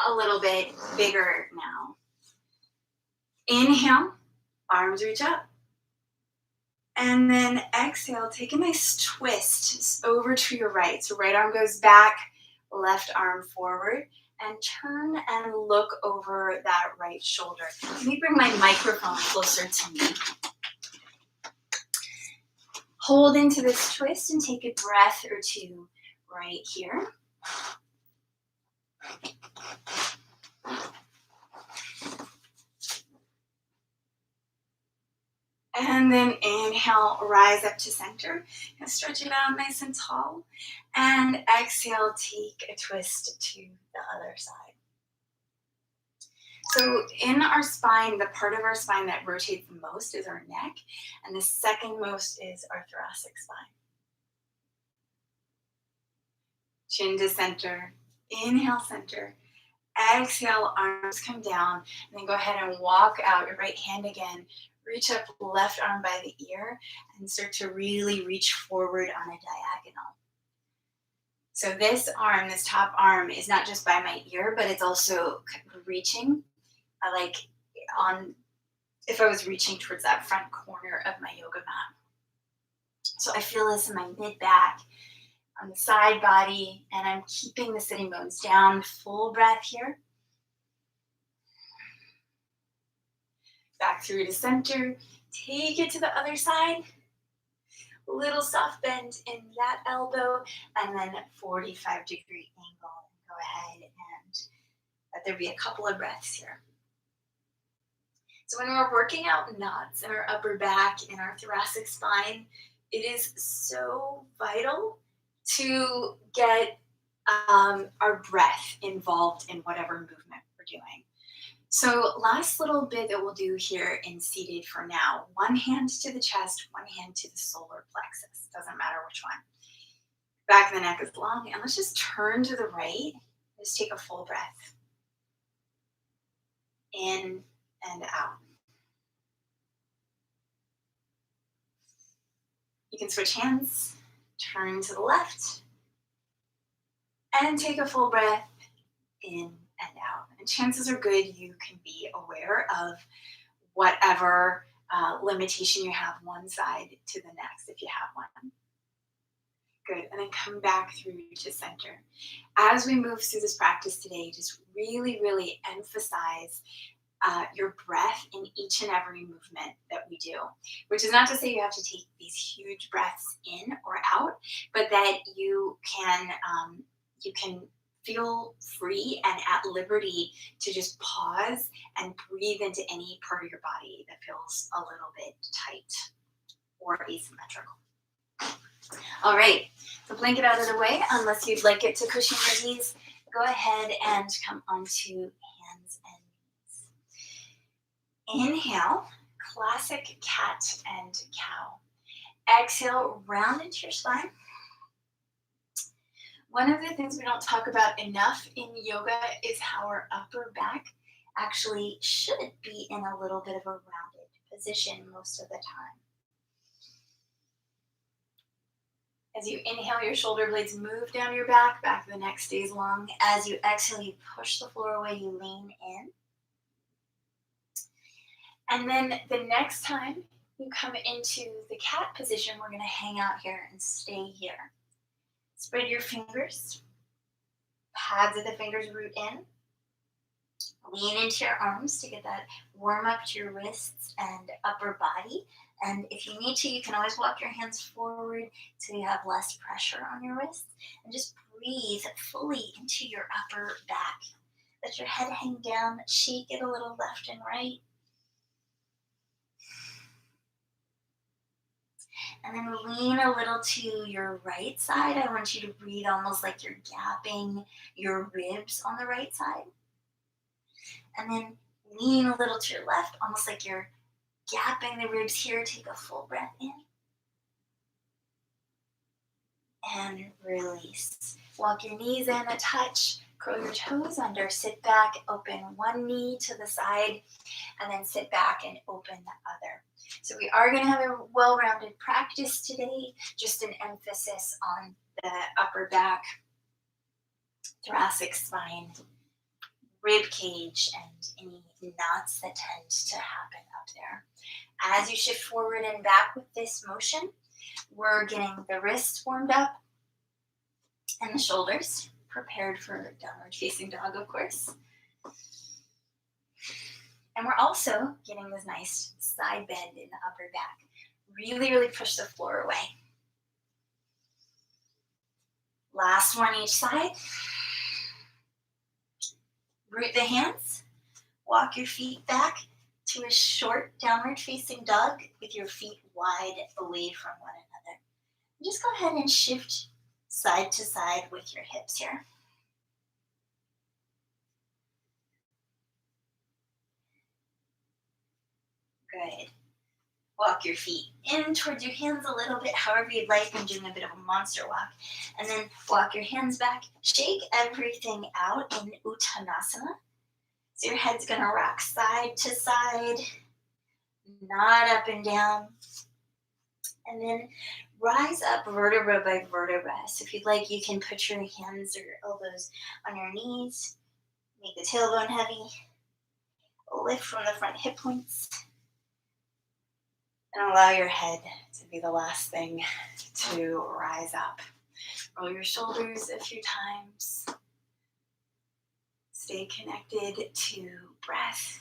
a little bit bigger now. Inhale, arms reach up. And then exhale, take a nice twist over to your right. So right arm goes back, left arm forward, and turn and look over that right shoulder. Let me bring my microphone closer to me. Hold into this twist and take a breath or two right here. And then inhale, rise up to center. And stretch it out nice and tall. And exhale, take a twist to the other side. So in our spine, the part of our spine that rotates the most is our neck. And the second most is our thoracic spine. Chin to center. Inhale, center. Exhale, arms come down. And then go ahead and walk out your right hand again. Reach up, left arm by the ear, and start to really reach forward on a diagonal. So this arm, this top arm, is not just by my ear, but it's also reaching, like if I was reaching towards that front corner of my yoga mat. So I feel this in my mid-back, on the side body, and I'm keeping the sitting bones down. Full breath here. Back through to center. Take it to the other side. Little soft bend in that elbow, and then 45-degree angle. Go ahead and let there be a couple of breaths here. So when we're working out knots in our upper back, in our thoracic spine, it is so vital to get our breath involved in whatever movement we're doing. So last little bit that we'll do here in seated for now. One hand to the chest, one hand to the solar plexus. Doesn't matter which one. Back of the neck is long. And let's just turn to the right. Just take a full breath. In and out. You can switch hands. Turn to the left. And take a full breath in and out. And chances are good you can be aware of whatever limitation you have one side to the next if you have one. Good. And then come back through to center. As we move through this practice today, just really, really emphasize your breath in each and every movement that we do, which is not to say you have to take these huge breaths in or out, but that you can feel free and at liberty to just pause and breathe into any part of your body that feels a little bit tight or asymmetrical. All right, so blanket out of the way, unless you'd like it to cushion your knees, go ahead and come onto hands and knees. Inhale, classic cat and cow. Exhale, round into your spine. One of the things we don't talk about enough in yoga is how our upper back actually should be in a little bit of a rounded position most of the time. As you inhale, your shoulder blades move down your back of the neck stays long. As you exhale, you push the floor away, you lean in. And then the next time you come into the cat position, we're going to hang out here and stay here. Spread your fingers, pads of the fingers root in. Lean into your arms to get that warm up to your wrists and upper body. And if you need to, you can always walk your hands forward so you have less pressure on your wrists. And just breathe fully into your upper back. Let your head hang down, shake it a little left and right. And then lean a little to your right side. I want you to breathe almost like you're gapping your ribs on the right side. And then lean a little to your left, almost like you're gapping the ribs here. Take a full breath in. And release. Walk your knees in a touch. Curl your toes under. Sit back, open one knee to the side, and then sit back and open the other. So we are going to have a well-rounded practice today, just an emphasis on the upper back, thoracic spine rib cage and any knots that tend to happen up there. As you shift forward and back with this motion, we're getting the wrists warmed up and the shoulders prepared for downward facing dog, of course. And we're also getting this nice side bend in the upper back. Really, really push the floor away. Last one each side. Root the hands. Walk your feet back to a short downward facing dog with your feet wide away from one another. And just go ahead and shift side to side with your hips here. Good. Walk your feet in towards your hands a little bit, however you'd like. I'm doing a bit of a monster walk. And then walk your hands back. Shake everything out in Uttanasana. So your head's going to rock side to side, not up and down. And then rise up vertebra by vertebra. So if you'd like, you can put your hands or elbows on your knees. Make the tailbone heavy. Lift from the front hip points. And allow your head to be the last thing to rise up. Roll your shoulders a few times. Stay connected to breath.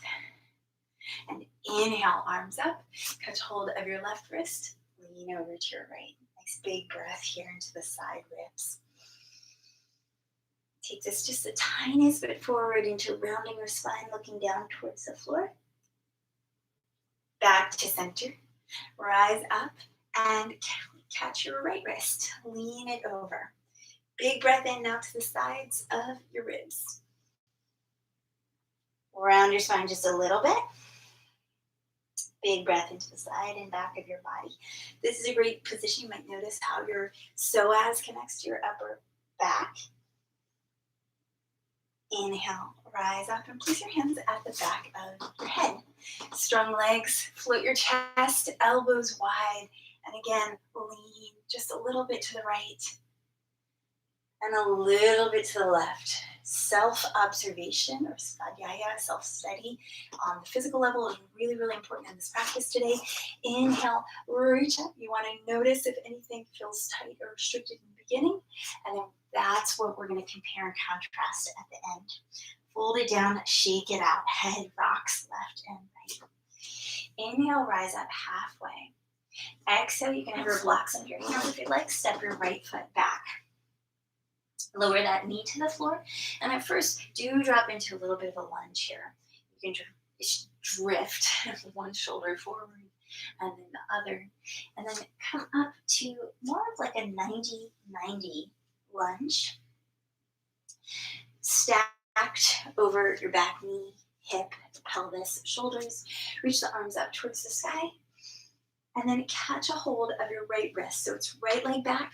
And inhale, arms up. Catch hold of your left wrist. Lean over to your right. Nice big breath here into the side ribs. Take this just the tiniest bit forward into rounding your spine, looking down towards the floor. Back to center. Rise up and catch your right wrist. Lean it over. Big breath in now to the sides of your ribs. Round your spine just a little bit. Big breath into the side and back of your body. This is a great position. You might notice how your psoas connects to your upper back. Inhale, rise up and place your hands at the back of your head. Strong legs, float your chest, elbows wide, and again, lean just a little bit to the right and a little bit to the left. Self-observation or svadhyaya, self-study on the physical level is really, really important in this practice today. Inhale, reach up. You want to notice if anything feels tight or restricted in the beginning, and then that's what we're going to compare and contrast at the end. Fold it down, shake it out. Head rocks left and right. Inhale, rise up halfway. Exhale, you can have your blocks under your heels if you'd like. Step your right foot back. Lower that knee to the floor. And at first, do drop into a little bit of a lunge here. You can drift one shoulder forward and then the other. And then come up to more of like a 90-90 lunge. Stacked over your back knee, hip, pelvis, shoulders. Reach the arms up towards the sky. And then catch a hold of your right wrist. So it's right leg back,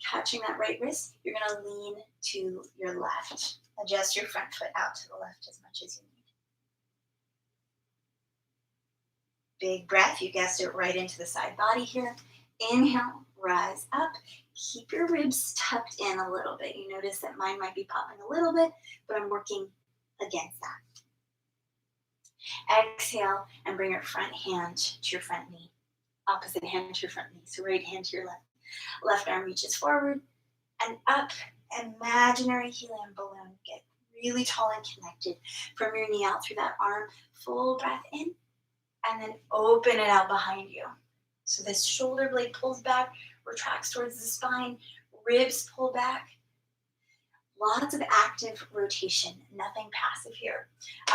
catching that right wrist. You're going to lean to your left. Adjust your front foot out to the left as much as you need. Big breath. You guessed it, right into the side body here. Inhale, rise up. Keep your ribs tucked in a little bit. You notice that mine might be popping a little bit, but I'm working against that. Exhale and bring your front hand to your front knee. Opposite hand to your front knee. So right hand to your left. Left arm reaches forward and up. Imaginary helium balloon. Get really tall and connected from your knee out through that arm. Full breath in and then open it out behind you. So this shoulder blade pulls back, retracts towards the spine, ribs pull back. Lots of active rotation, nothing passive here.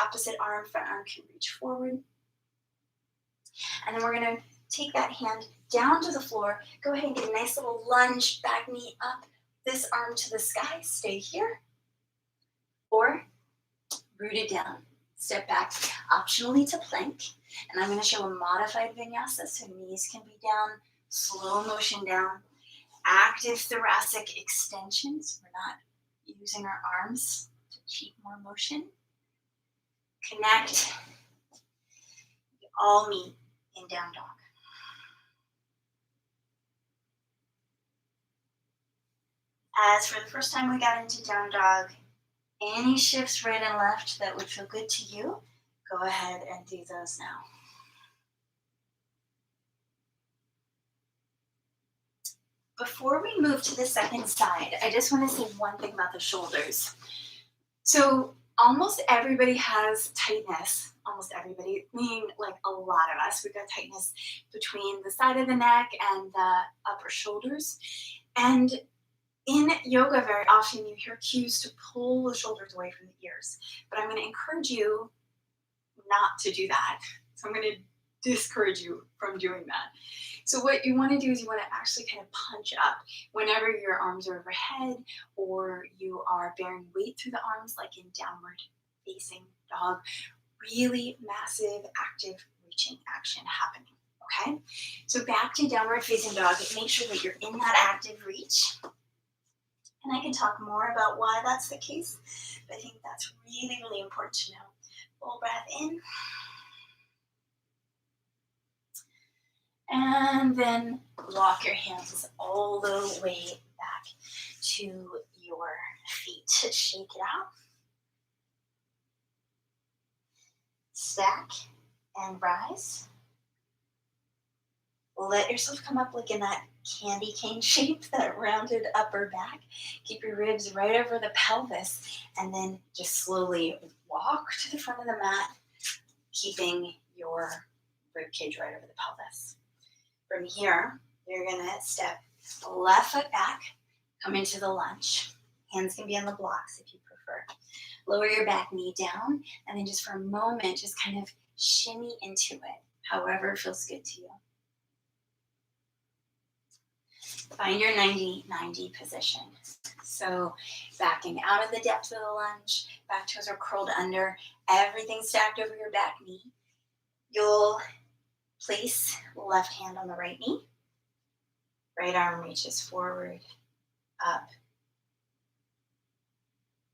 Opposite arm, front arm can reach forward. And then we're going to take that hand down to the floor. Go ahead and get a nice little lunge, back knee up, this arm to the sky. Stay here. Or root it down. Step back, optionally to plank. And I'm going to show a modified vinyasa, so knees can be down, slow motion down. Active thoracic extensions. We're not using our arms to keep more motion. Connect. We all meet in down dog. As for the first time we got into down dog, Any shifts right and left that would feel good to you, go ahead and do those now. Before we move to the second side, I just want to say one thing about the shoulders. So almost everybody has tightness. Almost everybody, meaning like a lot of us, we've got tightness between the side of the neck and the upper shoulders. And in yoga, very often you hear cues to pull the shoulders away from the ears. But I'm going to encourage you not to do that. So I'm going to discourage you from doing that. So what you want to do is you want to actually kind of punch up whenever your arms are overhead or you are bearing weight through the arms, like in downward facing dog. Really massive active reaching action happening. Okay, so back to downward facing dog. Make sure that you're in that active reach. And I can talk more about why that's the case, but I think that's really, really important to know. Full breath in. And then walk your hands all the way back to your feet. Shake it out. Stack and rise. Let yourself come up like in that candy cane shape, that rounded upper back. Keep your ribs right over the pelvis, and then just slowly walk to the front of the mat, keeping your rib cage right over the pelvis. From here, you're gonna step left foot back, come into the lunge. Hands can be on the blocks if you prefer. Lower your back knee down, and then just for a moment, just kind of shimmy into it, however it feels good to you. Find your 90-90 position. So backing out of the depth of the lunge, back toes are curled under, everything stacked over your back knee. You'll place left hand on the right knee. Right arm reaches forward, up.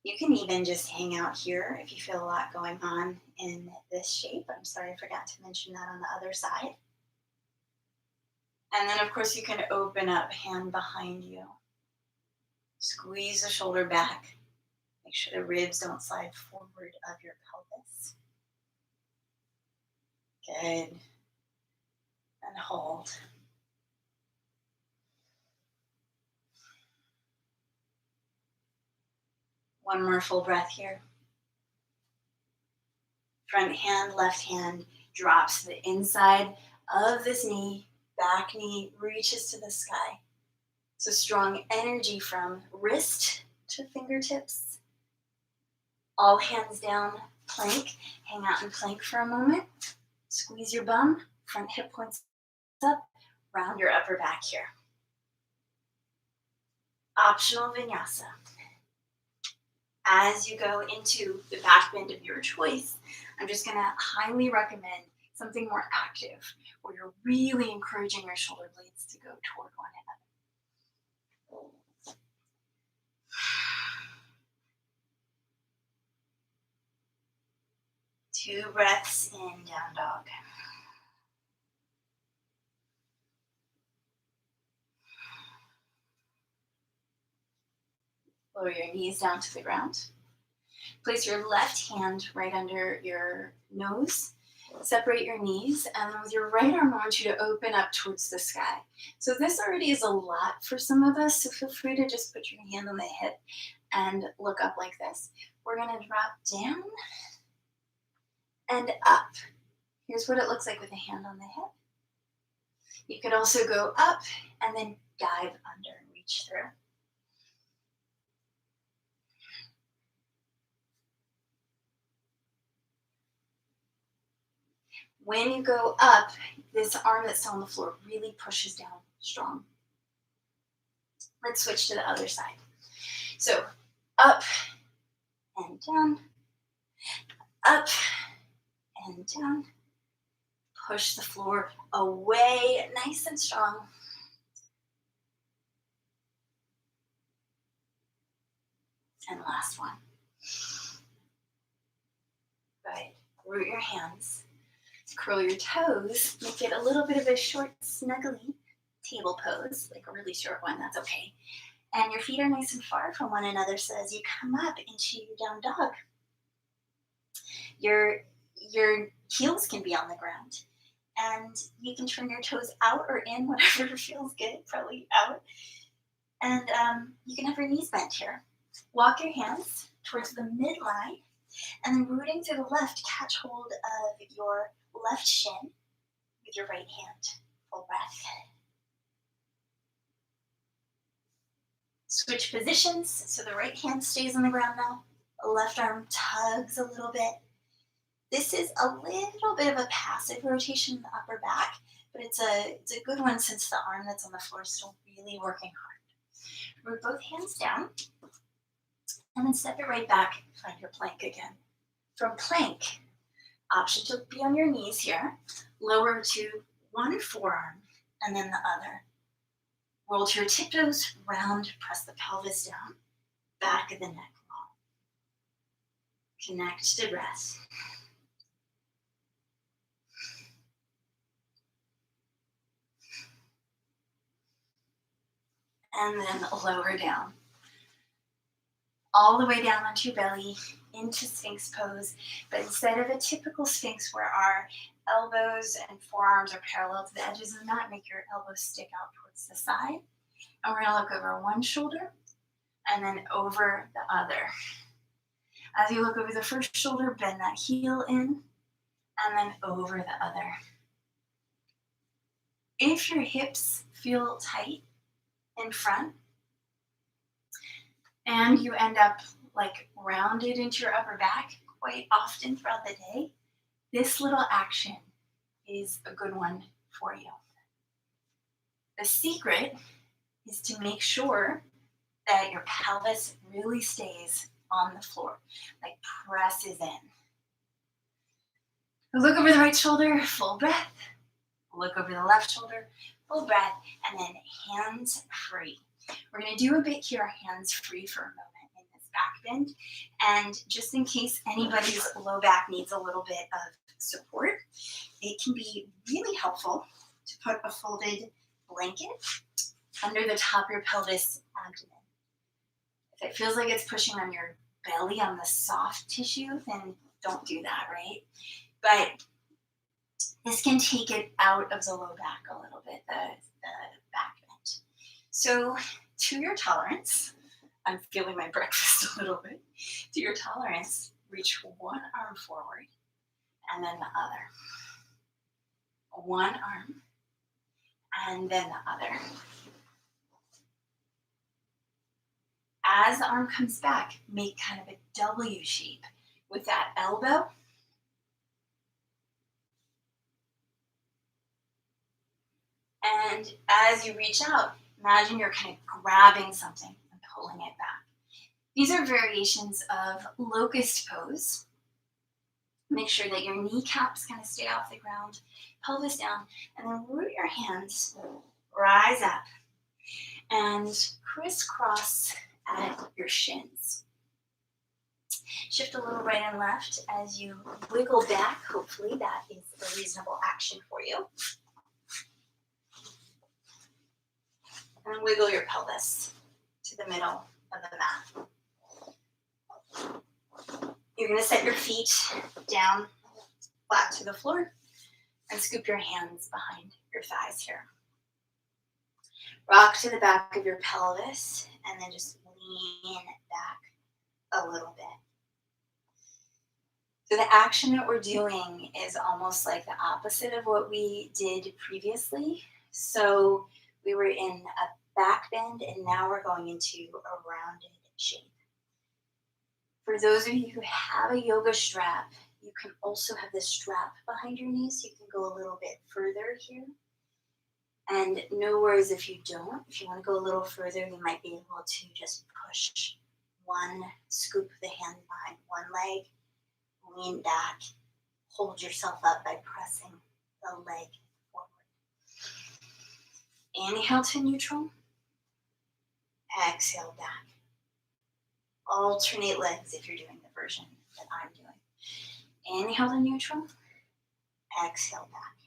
You can even just hang out here if you feel a lot going on in this shape. I'm sorry, I forgot to mention that on the other side. And then, of course, you can open up, hand behind you. Squeeze the shoulder back. Make sure the ribs don't slide forward of your pelvis. Good. And hold. One more full breath here. Front hand, left hand drops to the inside of this knee. Back knee reaches to the sky. So strong energy from wrist to fingertips. All hands down, plank. Hang out in plank for a moment. Squeeze your bum, front hip points up, round your upper back here. Optional vinyasa. As you go into the back bend of your choice, I'm just going to highly recommend something more active, where you're really encouraging your shoulder blades to go toward one another. 2 breaths in, down dog. Lower your knees down to the ground. Place your left hand right under your nose. Separate your knees, and then with your right arm, I want you to open up towards the sky. So this already is a lot for some of us, so feel free to just put your hand on the hip and look up like this. We're going to drop down and up. Here's what it looks like with a hand on the hip. You could also go up and then dive under and reach through. When you go up, this arm that's still on the floor really pushes down strong. Let's switch to the other side. So up and down, up and down. Push the floor away, nice and strong. And last one. Good. Root your hands. Curl your toes. Make it a little bit of a short, snuggly table pose, like a really short one, that's okay. And your feet are nice and far from one another, so as you come up into your down dog, your heels can be on the ground. And you can turn your toes out or in, whatever feels good, probably out. And you can have your knees bent here. Walk your hands towards the midline, and then rooting to the left, catch hold of your left shin with your right hand. Full breath. Switch positions, so the right hand stays on the ground now. The left arm tugs a little bit. This is a little bit of a passive rotation in the upper back, but it's a good one since the arm that's on the floor is still really working hard. Root both hands down, and then step it right back. Find your plank again. From plank, option to be on your knees here. Lower to one forearm, and then the other. Roll to your tiptoes, round, press the pelvis down, back of the neck long. Connect to breath. And then lower down. All the way down onto your belly, into Sphinx pose. But instead of a typical Sphinx where our elbows and forearms are parallel to the edges of the mat, make your elbows stick out towards the side. And we're gonna look over one shoulder and then over the other. As you look over the first shoulder, bend that heel in and then over the other. If your hips feel tight in front and you end up like rounded into your upper back quite often throughout the day, this little action is a good one for you. The secret is to make sure that your pelvis really stays on the floor, like presses in. Look over the right shoulder, full breath. Look over the left shoulder, full breath, and then hands free. We're going to do a bit here, hands free for a moment in this back bend. And just in case anybody's low back needs a little bit of support, it can be really helpful to put a folded blanket under the top of your pelvis abdomen. If it feels like it's pushing on your belly, on the soft tissue, then don't do that, right? But this can take it out of the low back a little bit, the back bend. So to your tolerance, I'm feeling my breakfast a little bit. To your tolerance, reach one arm forward and then the other. One arm and then the other. As the arm comes back, make kind of a W shape with that elbow. And as you reach out, imagine you're kind of grabbing something and pulling it back. These are variations of locust pose. Make sure that your kneecaps kind of stay off the ground, pelvis down, and then root your hands, rise up, and crisscross at your shins. Shift a little right and left as you wiggle back. Hopefully that is a reasonable action for you. And wiggle your pelvis to the middle of the mat. You're going to set your feet down flat to the floor and scoop your hands behind your thighs here. Rock to the back of your pelvis and then just lean back a little bit. So the action that we're doing is almost like the opposite of what we did previously. So we were in a back bend and now we're going into a rounded shape. For those of you who have a yoga strap, you can also have this strap behind your knees. So you can go a little bit further here. And no worries if you don't. If you want to go a little further, you might be able to just push one, scoop the hand behind one leg, lean back, hold yourself up by pressing the leg forward. Inhale to neutral. Exhale back. Alternate legs if you're doing the version that I'm doing. Inhale to neutral. Exhale back.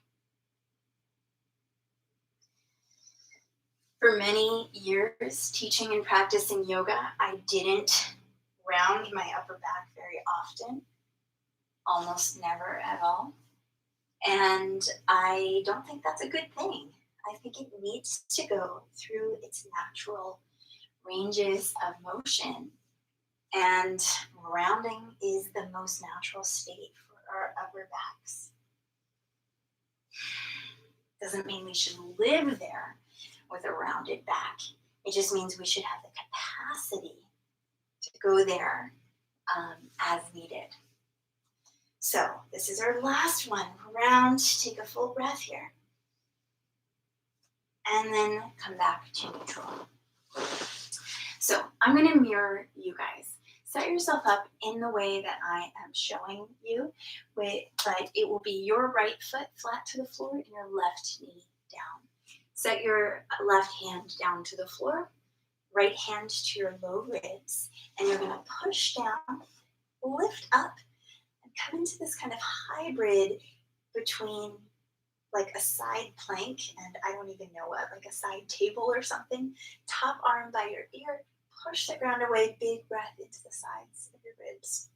For many years, teaching and practicing yoga, I didn't round my upper back very often, almost never at all. And I don't think that's a good thing. I think it needs to go through its natural ranges of motion. And rounding is the most natural state for our upper backs. Doesn't mean we should live there with a rounded back. It just means we should have the capacity to go there as needed. So this is our last one. Round, take a full breath here. And then come back to neutral. So I'm going to mirror you guys. Set yourself up in the way that I am showing you, but it will be your right foot flat to the floor and your left knee down. Set your left hand down to the floor, right hand to your low ribs, and you're going to push down, lift up, and come into this kind of hybrid between like a side plank and I don't even know what, like a side table or something. Top arm by your ear, push the ground away, big breath into the sides of your ribs.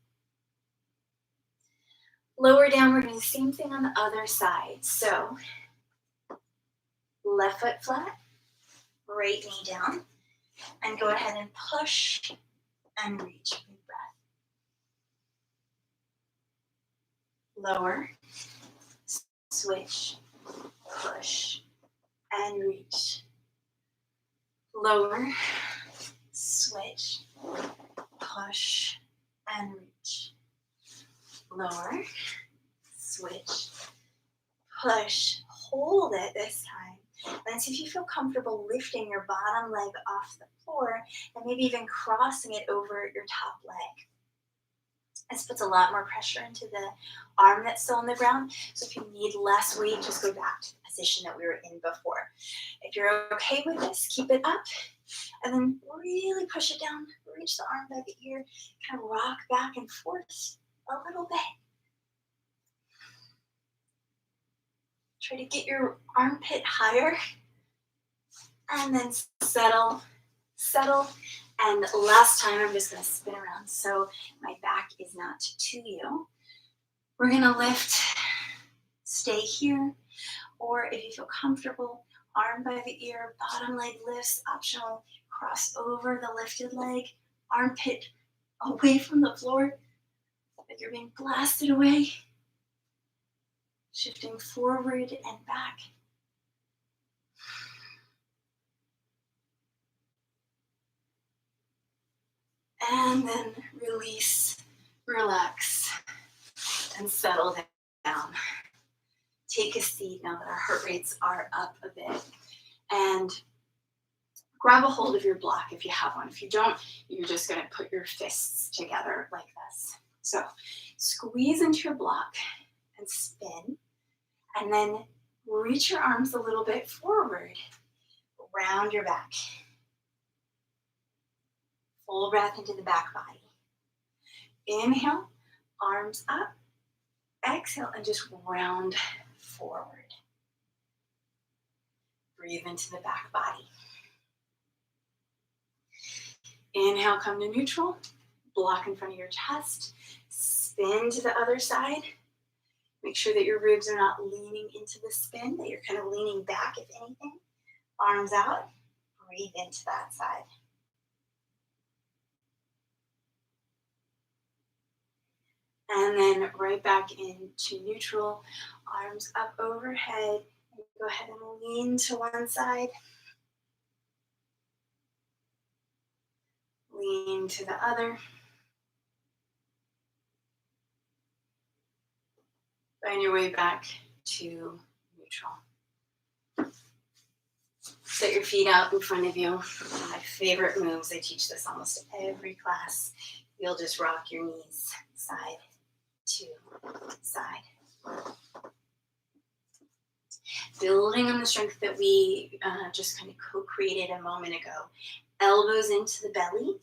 Lower down, we're doing the same thing on the other side. So left foot flat, right knee down, and go ahead and push and reach, big breath. Lower, switch, push, and reach. Lower, switch, push, and reach. Lower, switch, push, hold it this time. And see if you feel comfortable lifting your bottom leg off the floor and maybe even crossing it over your top leg. This puts a lot more pressure into the arm that's still on the ground. So if you need less weight, just go back to the position that we were in before. If you're okay with this, keep it up. And then really push it down. Reach the arm by the ear. Kind of rock back and forth a little bit. Try to get your armpit higher. And then settle. And last time, I'm just going to spin around so my back is not to you. We're going to lift, stay here, or if you feel comfortable, arm by the ear, bottom leg lifts, optional, cross over the lifted leg, armpit away from the floor, like you're being blasted away, shifting forward and back. And then release, relax, and settle down. Take a seat now that our heart rates are up a bit. And grab a hold of your block if you have one. If you don't, you're just going to put your fists together like this. So squeeze into your block and spin. And then reach your arms a little bit forward. Round your back. Full breath into the back body. Inhale, arms up. Exhale, and just round forward. Breathe into the back body. Inhale, come to neutral. Block in front of your chest. Spin to the other side. Make sure that your ribs are not leaning into the spin, that you're kind of leaning back, if anything. Arms out. Breathe into that side. And then right back into neutral, arms up overhead. Go ahead and lean to one side. Lean to the other. Find your way back to neutral. Set your feet out in front of you. One of my favorite moves. I teach this almost every class. You'll just rock your knees side to side. Building on the strength that we just kind of co-created a moment ago. Elbows into the belly.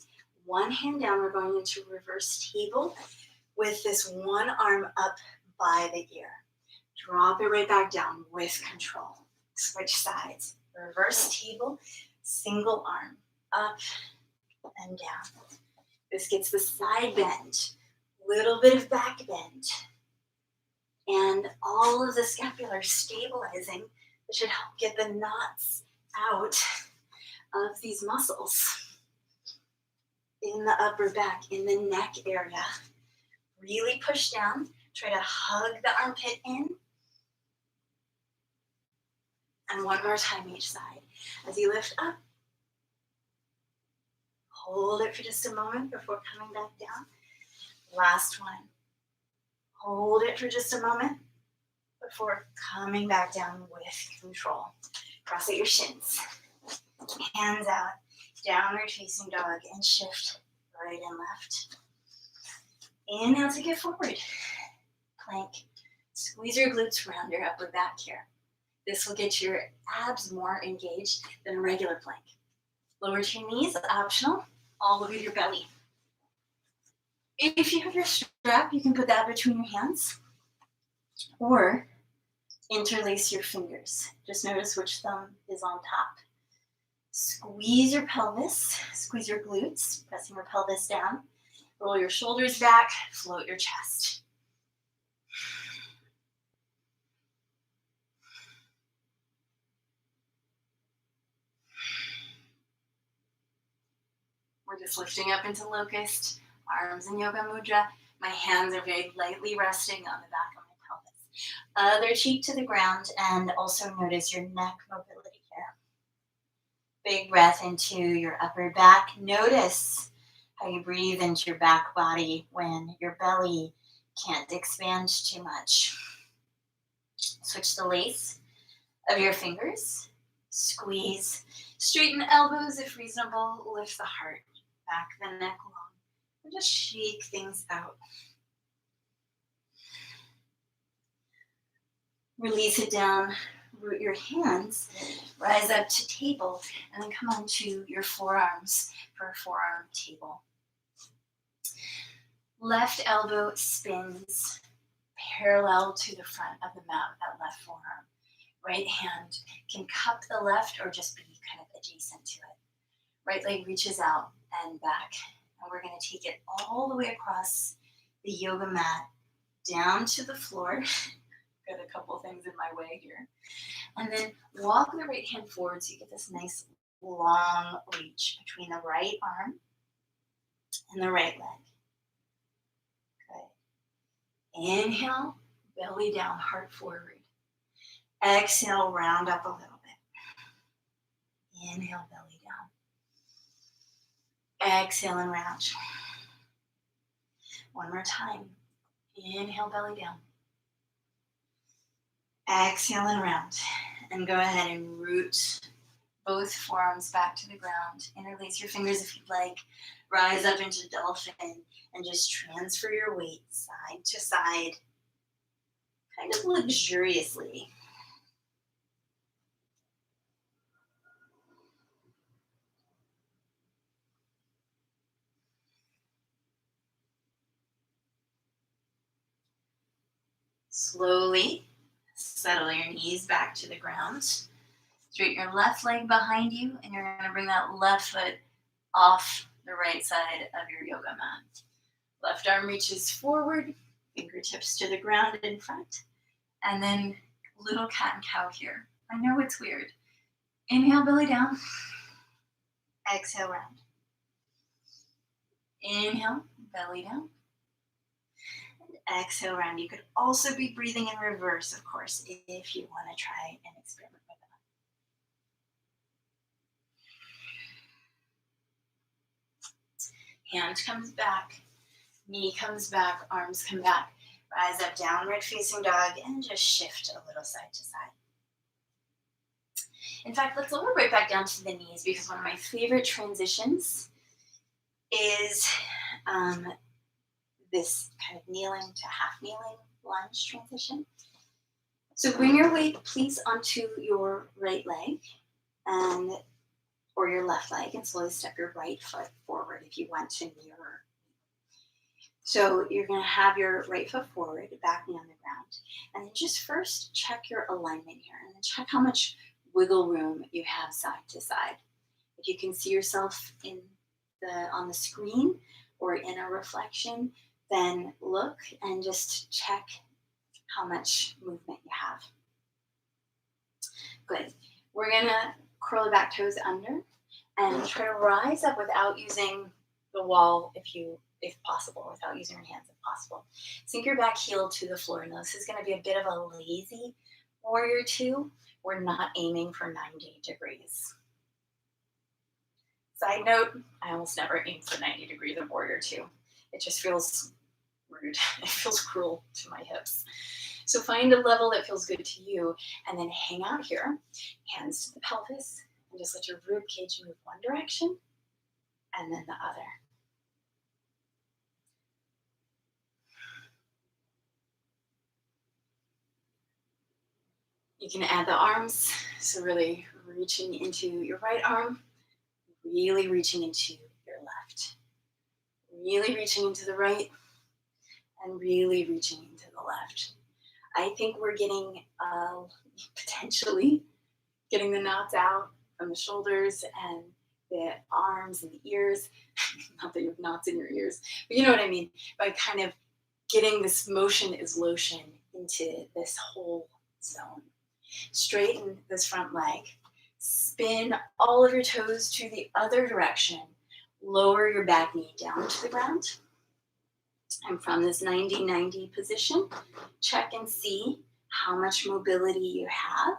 One hand down. We're going into reverse table with this one arm up by the ear. Drop it right back down with control. Switch sides. Reverse table. Single arm, up and down. This gets the side bend, little bit of back bend, and all of the scapular stabilizing that should help get the knots out of these muscles in the upper back, in the neck area. Really push down. Try to hug the armpit in. And one more time each side. As you lift up, hold it for just a moment before coming back down. Last one. Hold it for just a moment before coming back down with control. Cross out your shins. Hands out. Downward facing dog and shift right and left. Inhale to get forward. Plank. Squeeze your glutes around your upper back here. This will get your abs more engaged than a regular plank. Lower to your knees, optional, all over your belly. If you have your strap, you can put that between your hands or interlace your fingers. Just notice which thumb is on top. Squeeze your pelvis, squeeze your glutes, pressing your pelvis down. Roll your shoulders back, float your chest. We're just lifting up into locust, arms in yoga mudra. My hands are very lightly resting on the back of my pelvis. Other cheek to the ground, and also notice your neck mobility here. Big breath into your upper back. Notice how you breathe into your back body when your belly can't expand too much. Switch the lace of your fingers. Squeeze. Straighten elbows if reasonable. Lift the heart. Back the neck long. And just shake things out. Release it down. Root your hands. Rise up to table. And then come onto your forearms for a forearm table. Left elbow spins parallel to the front of the mat, that left forearm. Right hand can cup the left or just be kind of adjacent to it. Right leg reaches out and back. And we're going to take it all the way across the yoga mat down to the floor. Got a couple things in my way here. And then walk the right hand forward so you get this nice long reach between the right arm and the right leg. Inhale, belly down, heart forward. Exhale, round up a little bit. Inhale, belly down. Exhale and round. One more time. Inhale, belly down. Exhale and round. And go ahead and root both forearms back to the ground. Interlace your fingers if you'd like. Rise up into dolphin and just transfer your weight side to side, kind of luxuriously. Slowly settle your knees back to the ground. Straighten your left leg behind you, and you're going to bring that left foot off the right side of your yoga mat. Left arm reaches forward, fingertips to the ground in front, and then little cat and cow here. I know it's weird. Inhale, belly down. Exhale, round. Inhale, belly down. And exhale, round. You could also be breathing in reverse, of course, if you want to try and experiment with that. Hand comes back, knee comes back, arms come back. Rise up, downward facing dog, and just shift a little side to side. In fact, let's lower right back down to the knees, because one of my favorite transitions is this kind of kneeling to half kneeling lunge transition. So bring your weight, please, onto your right leg or your left leg, and slowly step your right foot forward if you want to mirror. So you're going to have your right foot forward, back knee on the ground, and then just first check your alignment here, and then check how much wiggle room you have side to side. If you can see yourself on the screen or in a reflection, then look and just check how much movement you have. Good. We're gonna curl the back toes under and try to rise up without using the wall if possible, without using your hands if possible. Sink your back heel to the floor. Now this is gonna be a bit of a lazy warrior two. We're not aiming for 90 degrees. Side note, I almost never aim for 90 degrees of warrior two. It just feels rude. It feels cruel to my hips. So find a level that feels good to you and then hang out here, hands to the pelvis, and just let your rib cage move one direction and then the other. You can add the arms, so really reaching into your right arm, really reaching into your left, really reaching into the right, and really reaching into the left. I think we're getting, potentially getting the knots out from the shoulders and the arms and the ears. Not that you have knots in your ears, but you know what I mean, by kind of getting this motion is lotion into this whole zone. Straighten this front leg. Spin all of your toes to the other direction. Lower your back knee down to the ground. And from this 90-90 position, check and see how much mobility you have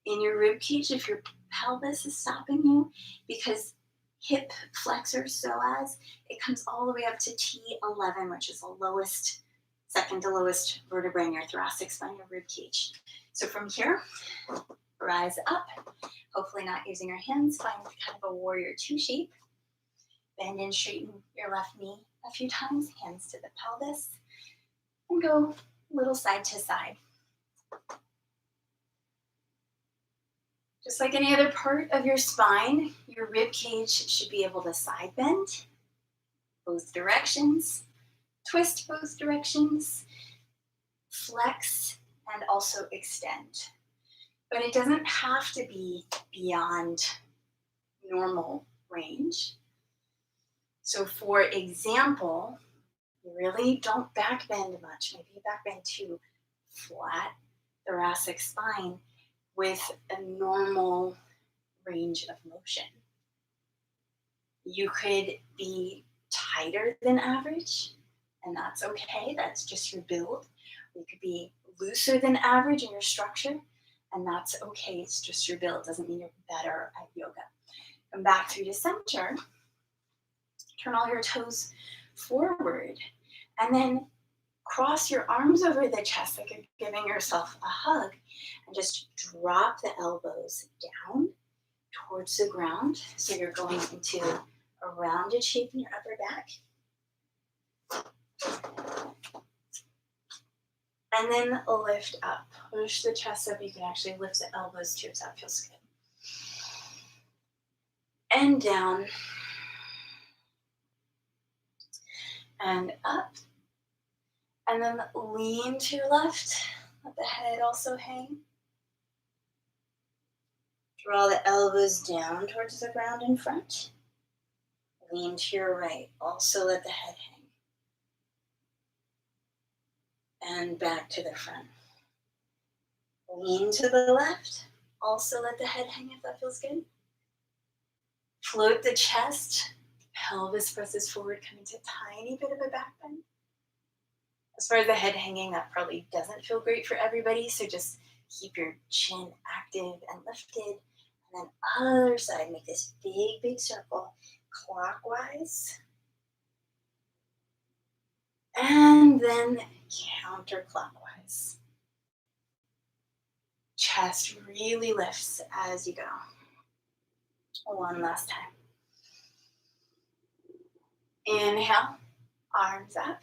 in your rib cage if your pelvis is stopping you, because hip flexor psoas, it comes all the way up to T11, which is the lowest, second to lowest vertebra in your thoracic spine, your rib cage. So from here, rise up, hopefully not using your hands, find kind of a warrior two shape. Bend and straighten your left knee a few times, hands to the pelvis, and go a little side to side. Just like any other part of your spine, your rib cage should be able to side bend both directions, twist both directions, flex, and also extend. But it doesn't have to be beyond normal range. So for example, you really don't back bend much. Maybe you back bend to flat thoracic spine with a normal range of motion. You could be tighter than average, and that's okay. That's just your build. You could be looser than average in your structure, and that's okay. It's just your build. It doesn't mean you're better at yoga. Come back through to center. Turn all your toes forward, and then cross your arms over the chest like you're giving yourself a hug, and just drop the elbows down towards the ground. So you're going into a rounded shape in your upper back. And then lift up. Push the chest up. You can actually lift the elbows too, so that feels good. And down. And up. And then lean to your left. Let the head also hang. Draw the elbows down towards the ground in front. Lean to your right. Also let the head hang. And back to the front. Lean to the left. Also let the head hang if that feels good. Float the chest. Pelvis presses forward, coming to a tiny bit of a back bend. As far as the head hanging, that probably doesn't feel great for everybody, so just keep your chin active and lifted. And then other side, make this big, big circle clockwise. And then counterclockwise. Chest really lifts as you go. One last time. Inhale, arms up.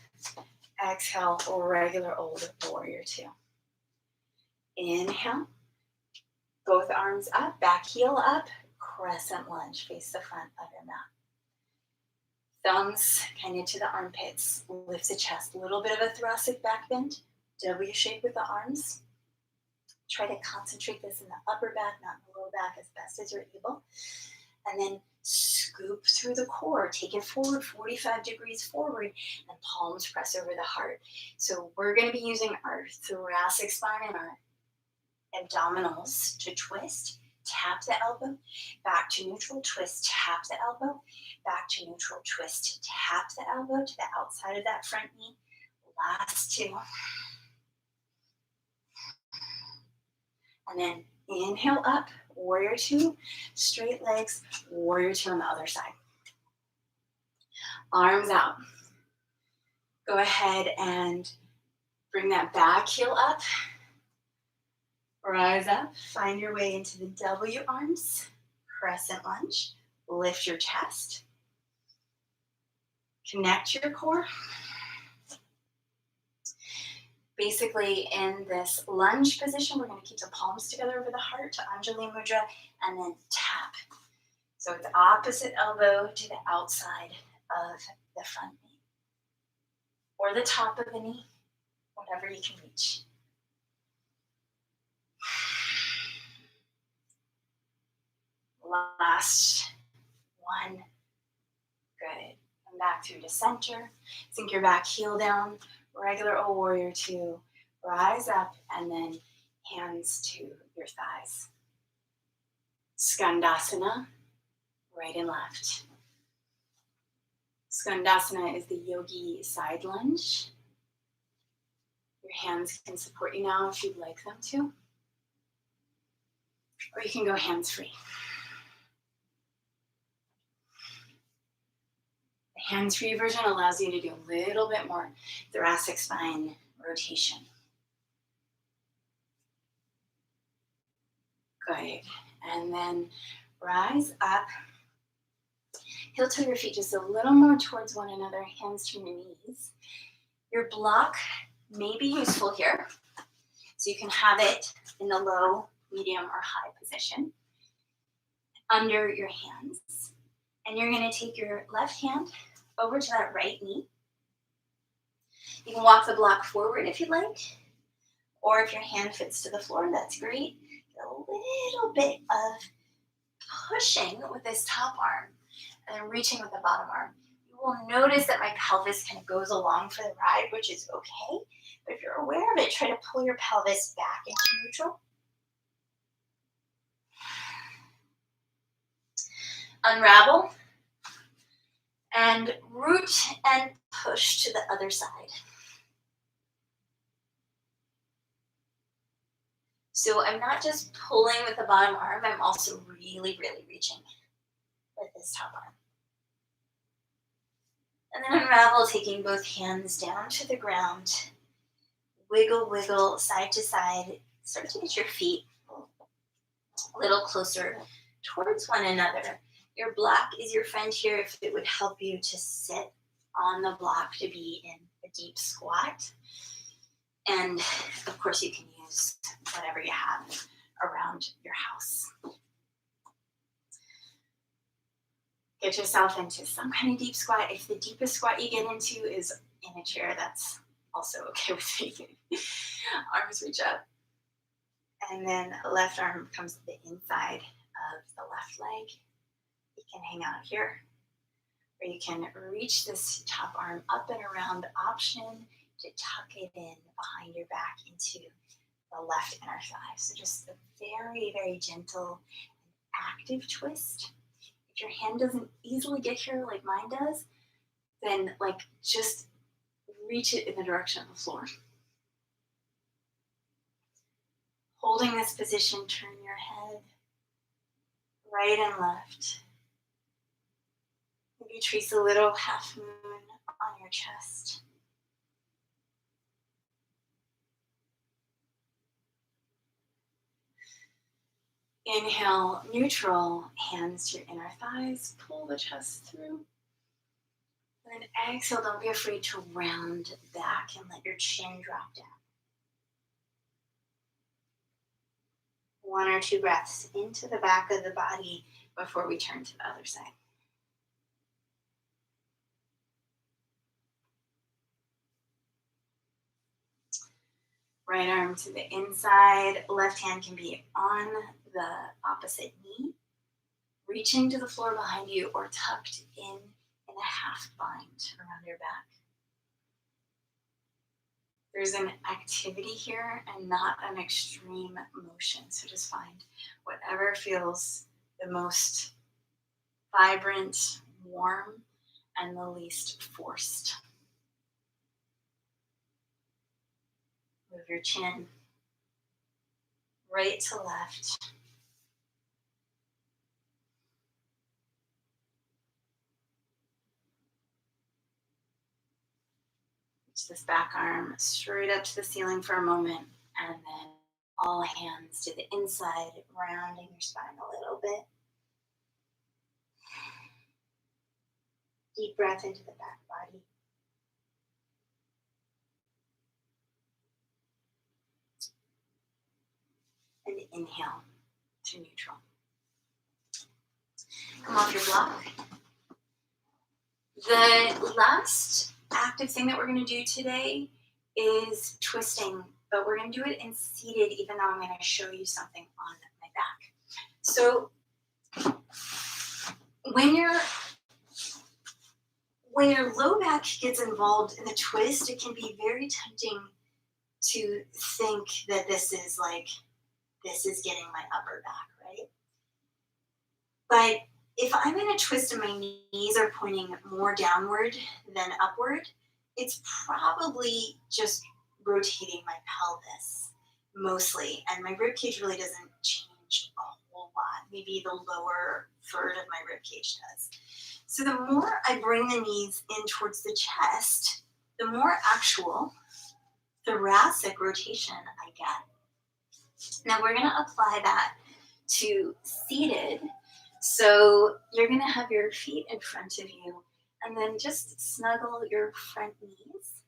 Exhale, regular old warrior two. Inhale, both arms up, back heel up, crescent lunge, face the front of your mat. Thumbs kind of to the armpits, lift the chest, a little bit of a thoracic back bend, W shape with the arms. Try to concentrate this in the upper back, not in the lower back, as best as you're able. and then scoop through the core. Take it forward 45 degrees forward, and palms press over the heart. So we're going to be using our thoracic spine and our abdominals to twist. Tap the elbow, back to neutral, twist, tap the elbow, back to neutral, twist, tap the elbow to the outside of that front knee. Last two. And then inhale up, warrior two, straight legs, warrior two on the other side. Arms out. Go ahead and bring that back heel up. Rise up, find your way into the W arms, crescent lunge. Lift your chest. Connect your core. Basically, in this lunge position, we're going to keep the palms together over the heart to Anjali Mudra and then tap. So it's opposite elbow to the outside of the front knee or the top of the knee, whatever you can reach. Last one. Good. Come back through to center. Sink your back heel down. Regular old warrior two. Rise up and then hands to your thighs. Skandasana, right and left. Skandasana is the yogi side lunge. Your hands can support you now if you'd like them to. Or you can go hands-free. The hands-free version allows you to do a little bit more thoracic spine rotation. Good. And then rise up. Heel toe your feet just a little more towards one another, hands to your knees. Your block may be useful here. So you can have it in the low, medium, or high position under your hands. And you're going to take your left hand over to that right knee. You can walk the block forward if you'd like, or if your hand fits to the floor, that's great. A little bit of pushing with this top arm and then reaching with the bottom arm. You will notice that my pelvis kind of goes along for the ride, which is okay. But if you're aware of it, try to pull your pelvis back into neutral. Unravel and root and push to the other side. So I'm not just pulling with the bottom arm, I'm also really, really reaching with this top arm. And then unravel, taking both hands down to the ground. Wiggle, wiggle, side to side. Start to get your feet a little closer towards one another. Your block is your friend here if it would help you to sit on the block to be in a deep squat. And of course you can use whatever you have around your house. Get yourself into some kind of deep squat. If the deepest squat you get into is in a chair, that's also okay with me. Arms reach up. And then left arm comes to the inside of the left leg. You can hang out here. Or you can reach this top arm up and around. Option to tuck it in behind your back into the left inner thigh. So just a very, very gentle and active twist. If your hand doesn't easily get here like mine does, then just reach it in the direction of the floor. Holding this position, turn your head right and left. Maybe trace a little half moon on your chest. Inhale, neutral, hands to your inner thighs, pull the chest through. And then exhale, don't be afraid to round back and let your chin drop down. 1 or 2 breaths into the back of the body before we turn to the other side. Right arm to the inside, left hand can be on the opposite knee. reaching to the floor behind you or tucked in a half bind around your back. There's an activity here and not an extreme motion. So just find whatever feels the most vibrant, warm, and the least forced. Move your chin right to left. Reach this back arm straight up to the ceiling for a moment, and then all hands to the inside, rounding your spine a little bit. Deep breath into the back body. And inhale to neutral. Come off your block. The last active thing that we're going to do today is twisting, but we're going to do it in seated, even though I'm going to show you something on my back. So when your low back gets involved in the twist, it can be very tempting to think that this is getting my upper back, right? But if I'm in a twist and my knees are pointing more downward than upward, it's probably just rotating my pelvis mostly, and my rib cage really doesn't change a whole lot. Maybe the lower third of my rib cage does. So the more I bring the knees in towards the chest, the more actual thoracic rotation I get. Now we're going to apply that to seated. So you're going to have your feet in front of you, and then just snuggle your front knees.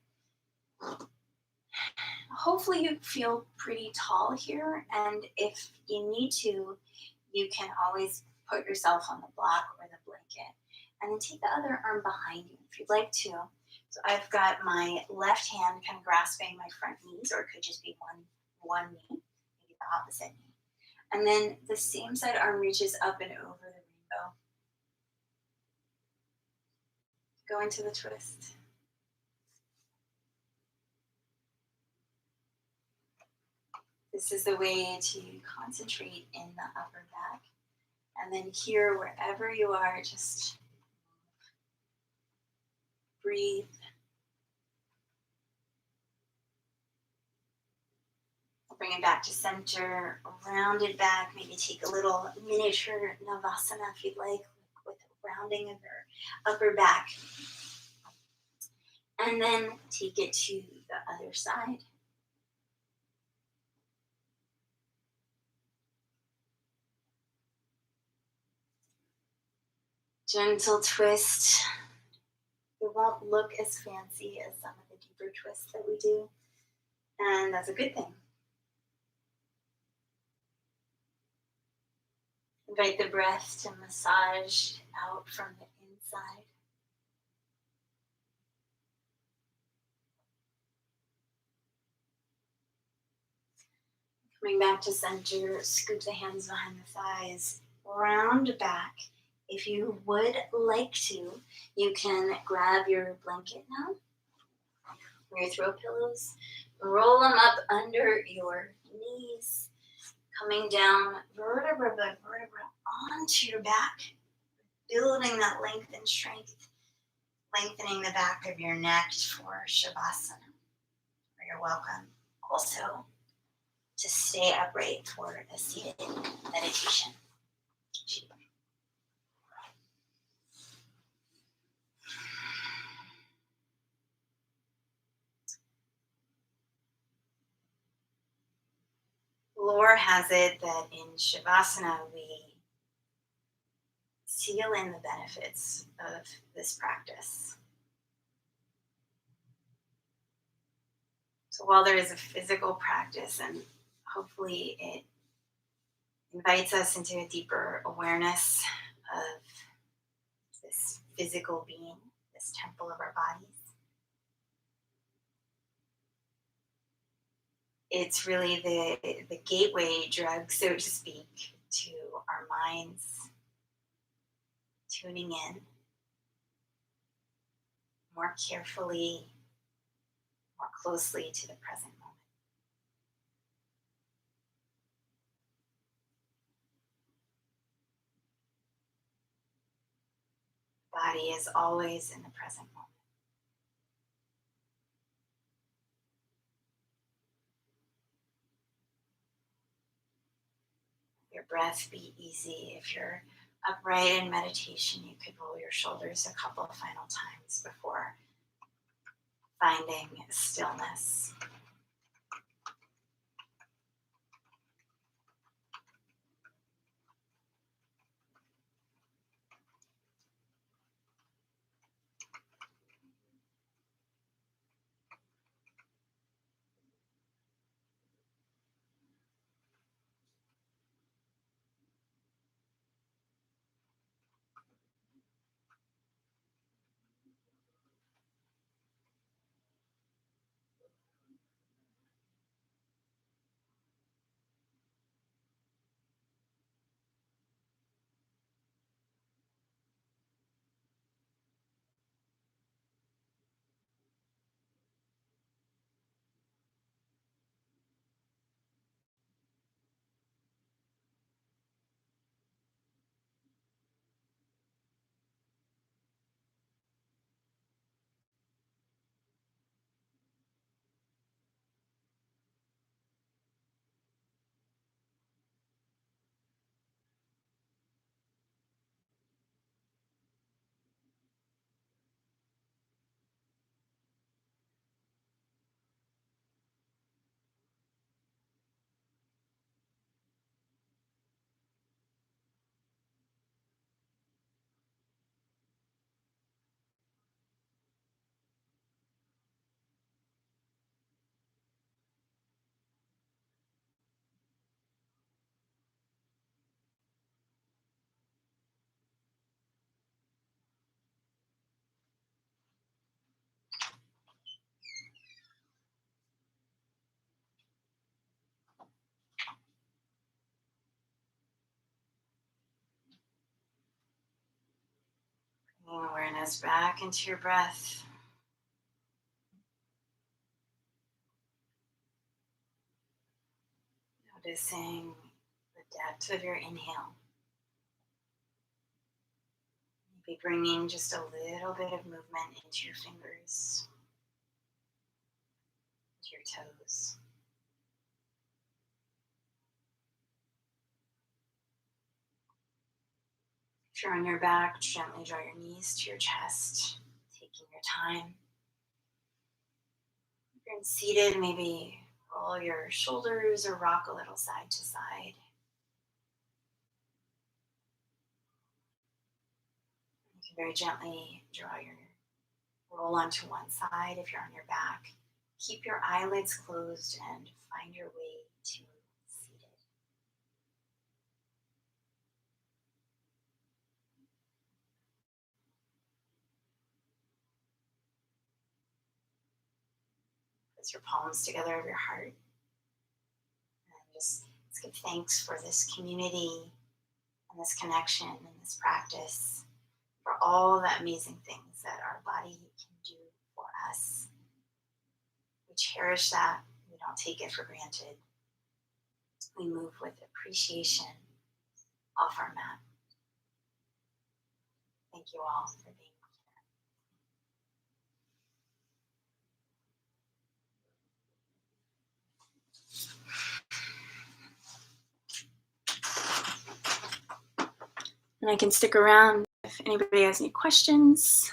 Hopefully you feel pretty tall here, and if you need to, you can always put yourself on the block or the blanket, and then take the other arm behind you if you'd like to. So I've got my left hand kind of grasping my front knees, or it could just be one knee, maybe the opposite knee. And then the same side arm reaches up and over the rainbow. Go into the twist. This is the way to concentrate in the upper back. And then here, wherever you are, just breathe. Bring it back to center, rounded back. Maybe take a little miniature Savasana if you'd like, with rounding of your upper back. And then take it to the other side. Gentle twist. It won't look as fancy as some of the deeper twists that we do, and that's a good thing. Invite the breath to massage out from the inside. Coming back to center, scoop the hands behind the thighs, round back. If you would like to, you can grab your blanket now, or your throw pillows, roll them up under your knees, coming down vertebra by vertebra onto your back, building that length and strength, lengthening the back of your neck for Savasana. You're welcome also to stay upright for a seated meditation. Lore has it that in Savasana we seal in the benefits of this practice. So while there is a physical practice, and hopefully it invites us into a deeper awareness of this physical being, this temple of our bodies, it's really the gateway drug, so to speak, to our minds tuning in more carefully, more closely to the present moment. Body is always in the present moment. Your breath be easy. If you're upright in meditation, you could roll your shoulders a couple of final times before finding stillness. Bringing awareness back into your breath. Noticing the depth of your inhale. Maybe bringing just a little bit of movement into your fingers, into your toes. If you're on your back, gently draw your knees to your chest, taking your time. If you're seated, maybe roll your shoulders or rock a little side to side. You can very gently roll onto one side if you're on your back. Keep your eyelids closed and find your way to seated. Press your palms together over your heart. And just let's give thanks for this community and this connection and this practice, for all the amazing things that our body can do for us. We cherish that. We don't take it for granted. We move with appreciation off our mat. Thank you all for being here. And I can stick around if anybody has any questions.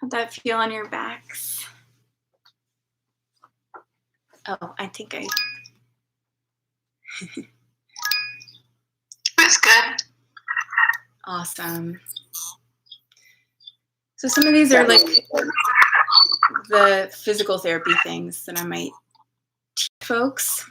How'd that feel on your backs? Oh, I think I... It's good. Awesome. So some of these are like the physical therapy things that I might teach folks.